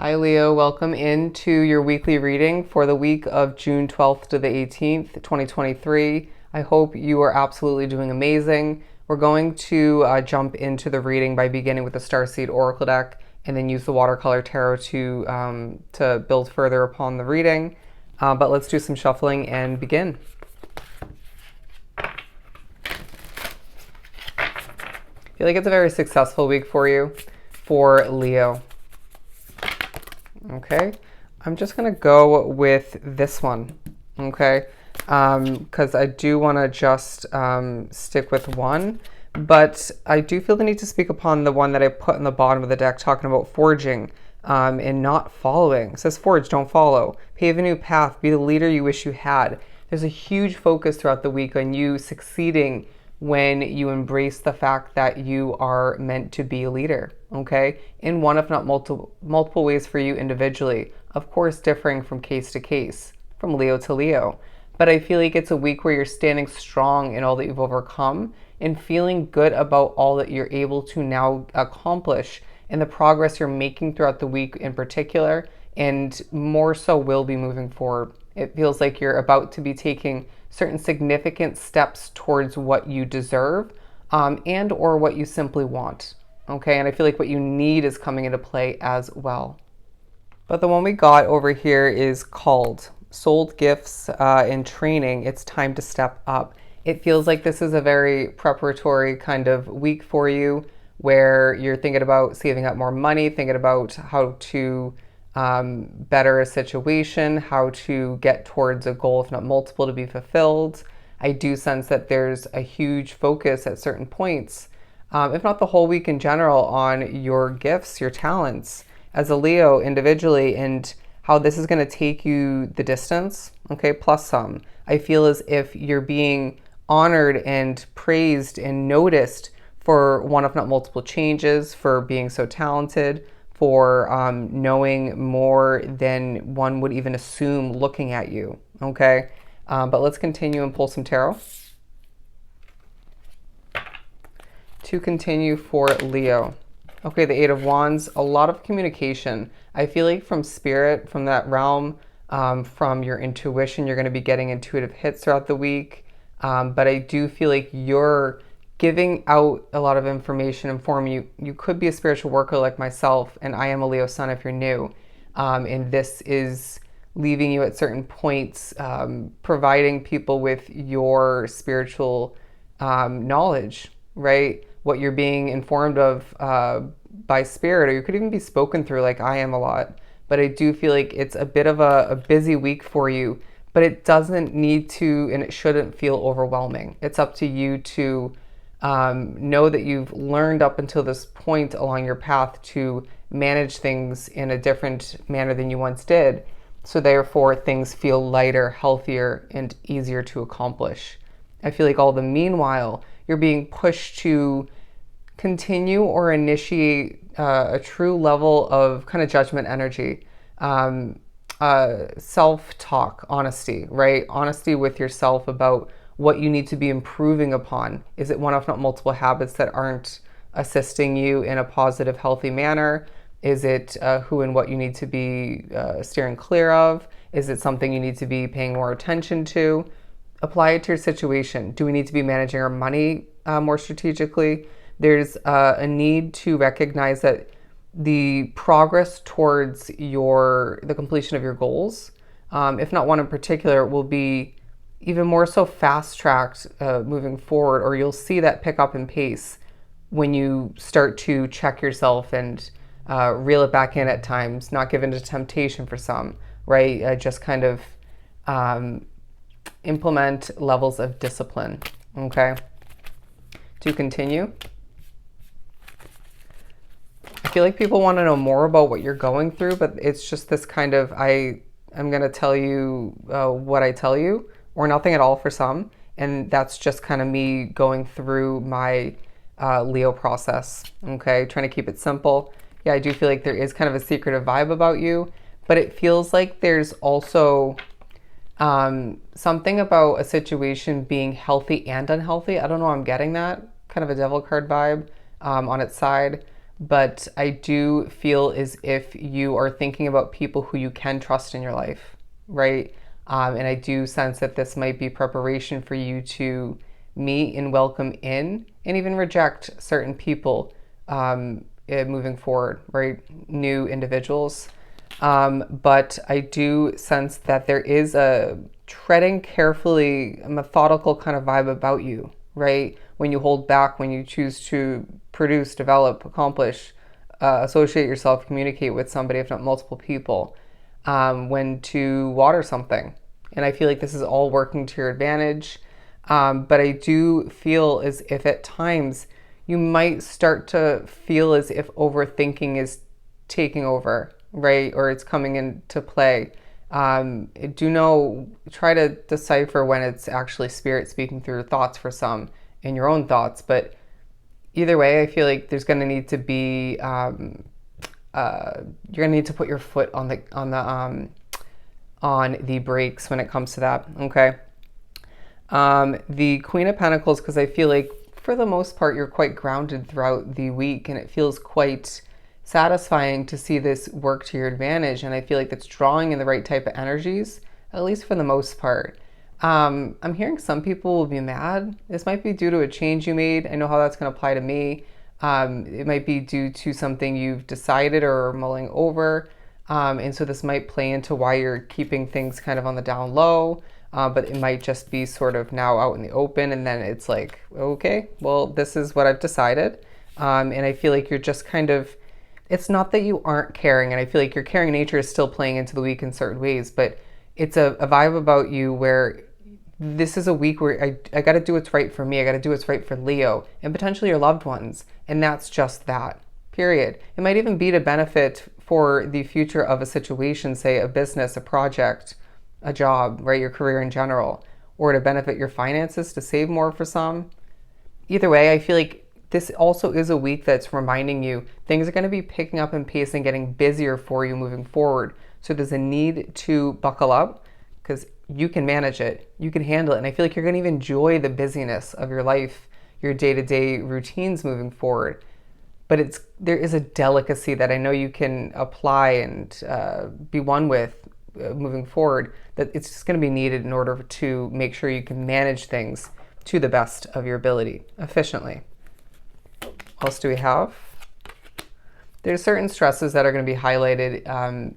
Hi Leo, welcome into your weekly reading for the week of June 12th to the 18th, 2023. I hope you are absolutely doing amazing. We're going to jump into the reading by beginning with the Starseed Oracle deck and then use the Watercolor Tarot to build further upon the reading. But let's do some shuffling and begin. I feel like it's a very successful week for you, for Leo. Okay, I'm just gonna go with this one, okay, because I do want to just stick with one, but I do feel the need to speak upon the one that I put in the bottom of the deck talking about forging and not following. It says forge, don't follow. Pave a new path, be the leader you wish you had. There's a huge focus throughout the week on you succeeding when you embrace the fact that you are meant to be a leader, okay? In one, if not multiple ways for you individually, of course, differing from case to case, from Leo to Leo. But I feel like it's a week where you're standing strong in all that you've overcome and feeling good about all that you're able to now accomplish and the progress you're making throughout the week in particular, and more so will be moving forward. It feels like you're about to be taking certain significant steps towards what you deserve and or what you simply want. Okay, and I feel like what you need is coming into play as well. But the one we got over here is called Sold Gifts in Training. It's time to step up. It feels like this is a very preparatory kind of week for you where you're thinking about saving up more money, thinking about how to better a situation, how to get towards a goal, if not multiple, to be fulfilled. I do sense that there's a huge focus at certain points, if not the whole week in general, on your gifts, your talents as a Leo individually, and how this is going to take you the distance, okay, plus some. I feel as if you're being honored and praised and noticed for one, if not multiple changes, for being so talented, for knowing more than one would even assume looking at you, okay? But let's continue and pull some tarot. To continue for Leo. Okay, the Eight of Wands, a lot of communication. I feel like from spirit, from that realm, from your intuition, you're going to be getting intuitive hits throughout the week. But I do feel like you're giving out a lot of information and form. You could be a spiritual worker like myself, and I am a Leo sun if you're new. And this is leaving you at certain points, providing people with your spiritual knowledge, right? What you're being informed of by spirit, or you could even be spoken through like I am a lot. But I do feel like it's a bit of a busy week for you, but it doesn't need to, and it shouldn't feel overwhelming. It's up to you to know that you've learned up until this point along your path to manage things in a different manner than you once did. So therefore things feel lighter, healthier, and easier to accomplish. I feel like all the meanwhile, you're being pushed to continue or initiate a true level of kind of judgment energy, self-talk, honesty, right? Honesty with yourself about what you need to be improving upon. Is it one, if not multiple habits that aren't assisting you in a positive, healthy manner? Is it who and what you need to be steering clear of? Is it something you need to be paying more attention to? Apply it to your situation. Do we need to be managing our money more strategically? There's a need to recognize that the progress towards the completion of your goals, if not one in particular, will be even more so fast-tracked moving forward, or you'll see that pick up in pace when you start to check yourself and reel it back in at times, not give in to temptation for some, right? Just kind of implement levels of discipline, okay? To continue. I feel like people want to know more about what you're going through, but it's just this kind of, I'm going to tell you what I tell you, or nothing at all for some. And that's just kind of me going through my Leo process, okay? Trying to keep it simple. Yeah, I do feel like there is kind of a secretive vibe about you, but it feels like there's also something about a situation being healthy and unhealthy. I don't know, I'm getting that kind of a devil card vibe on its side, but I do feel as if you are thinking about people who you can trust in your life, right? And I do sense that this might be preparation for you to meet and welcome in and even reject certain people moving forward, right? New individuals. But I do sense that there is a treading carefully, methodical kind of vibe about you, right? When you hold back, when you choose to produce, develop, accomplish, associate yourself, communicate with somebody, if not multiple people, when to water something. And I feel like this is all working to your advantage. But I do feel as if at times you might start to feel as if overthinking is taking over, right? Or it's coming into play. Try to decipher when it's actually spirit speaking through your thoughts for some and your own thoughts. But either way, I feel like there's going to need to be, you're going to need to put your foot on the brakes when it comes to that. Okay. The Queen of Pentacles, because I feel like for the most part, you're quite grounded throughout the week, and it feels quite satisfying to see this work to your advantage. And I feel like it's drawing in the right type of energies, at least for the most part. I'm hearing some people will be mad. This might be due to a change you made. I know how that's going to apply to me. It might be due to something you've decided or are mulling over. And so this might play into why you're keeping things kind of on the down low. But it might just be sort of now out in the open, and then it's like, okay, well, this is what I've decided. And I feel like you're just kind of, it's not that you aren't caring, and I feel like your caring nature is still playing into the week in certain ways, but it's a vibe about you where this is a week where I got to do what's right for me. I got to do what's right for Leo and potentially your loved ones. And that's just that, period. It might even be to benefit for the future of a situation, say a business, a project, a job, right? Your career in general, or to benefit your finances, to save more for some. Either way, I feel like this also is a week that's reminding you things are going to be picking up in pace and getting busier for you moving forward. So there's a need to buckle up because you can manage it, you can handle it. And I feel like you're going to even enjoy the busyness of your life, your day-to-day routines moving forward. But there is a delicacy that I know you can apply and be one with moving forward, that it's just going to be needed in order to make sure you can manage things to the best of your ability efficiently. What else do we have? There's certain stresses that are going to be highlighted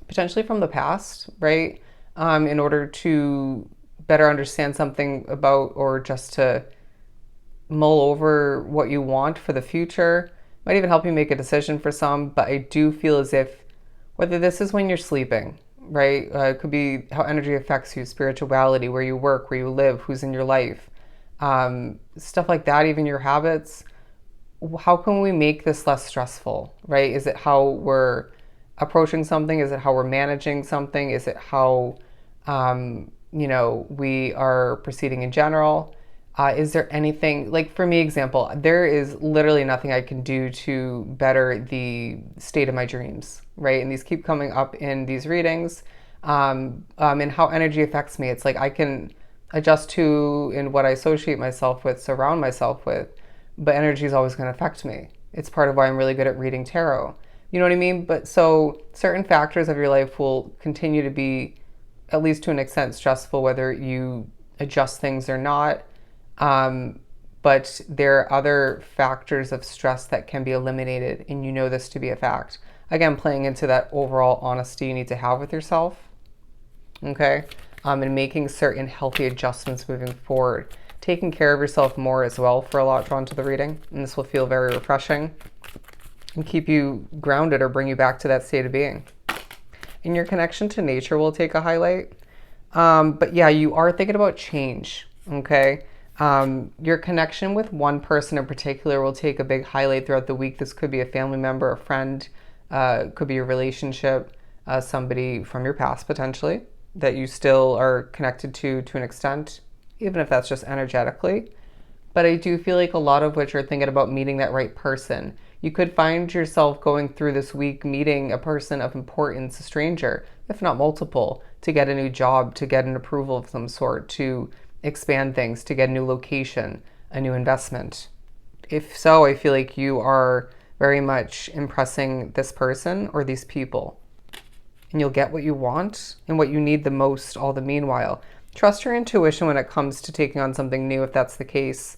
potentially from the past, right? In order to better understand something about, or just to mull over what you want for the future. Might even help you make a decision for some, but I do feel as if whether this is when you're sleeping, right? It could be how energy affects you, spirituality, where you work, where you live, who's in your life, stuff like that, even your habits. How can we make this less stressful, right? Is it how we're approaching something? Is it how we're managing something? Is it how, we are proceeding in general? Is there anything, like for me, example, there is literally nothing I can do to better the state of my dreams, right? And these keep coming up in these readings, and how energy affects me. It's like I can adjust to in what I associate myself with, surround myself with, but energy is always going to affect me. It's part of why I'm really good at reading tarot. You know what I mean? But so certain factors of your life will continue to be, at least to an extent, stressful, whether you adjust things or not. But there are other factors of stress that can be eliminated, and you know this to be a fact. Again, playing into that overall honesty you need to have with yourself, okay? And making certain healthy adjustments moving forward. Taking care of yourself more as well for a lot drawn to the reading, and this will feel very refreshing and keep you grounded or bring you back to that state of being. And your connection to nature will take a highlight. But yeah, you are thinking about change, okay? Your connection with one person in particular will take a big highlight throughout the week. This could be a family member, a friend, could be a relationship, somebody from your past potentially that you still are connected to an extent, even if that's just energetically. But I do feel like a lot of which are thinking about meeting that right person. You could find yourself going through this week meeting a person of importance, a stranger, if not multiple, to get a new job, to get an approval of some sort, to expand things, to get a new location, a new investment. If so, I feel like you are very much impressing this person or these people. And you'll get what you want and what you need the most all the meanwhile. Trust your intuition when it comes to taking on something new, if that's the case.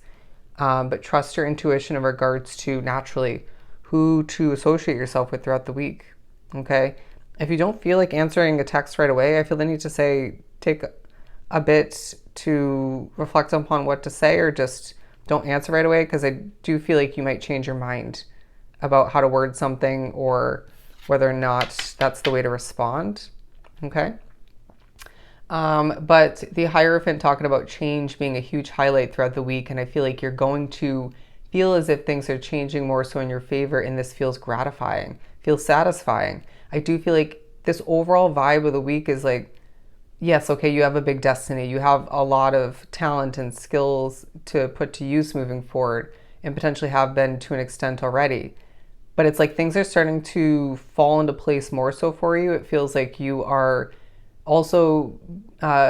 But trust your intuition in regards to naturally who to associate yourself with throughout the week. Okay? If you don't feel like answering a text right away, I feel the need to say, take a bit to reflect upon what to say, or just don't answer right away, because I do feel like you might change your mind about how to word something or whether or not that's the way to respond. Okay? But the Hierophant talking about change being a huge highlight throughout the week, and I feel like you're going to feel as if things are changing more so in your favor, and this feels gratifying, feels satisfying. I do feel like this overall vibe of the week is like, yes, okay, you have a big destiny. You have a lot of talent and skills to put to use moving forward, and potentially have been to an extent already. But it's like things are starting to fall into place more so for you. It feels like you are also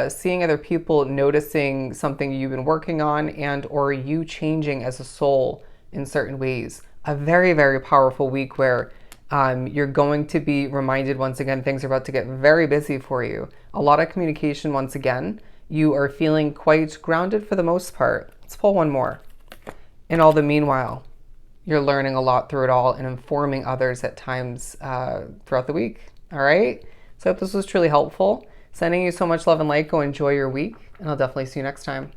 seeing other people noticing something you've been working on, and or you changing as a soul in certain ways. A very, very powerful week where you're going to be reminded once again, things are about to get very busy for you. A lot of communication once again. You are feeling quite grounded for the most part. Let's pull one more. In all the meanwhile, you're learning a lot through it all and informing others at times throughout the week. All right? So I hope this was truly helpful. Sending you so much love and light. Go enjoy your week, and I'll definitely see you next time.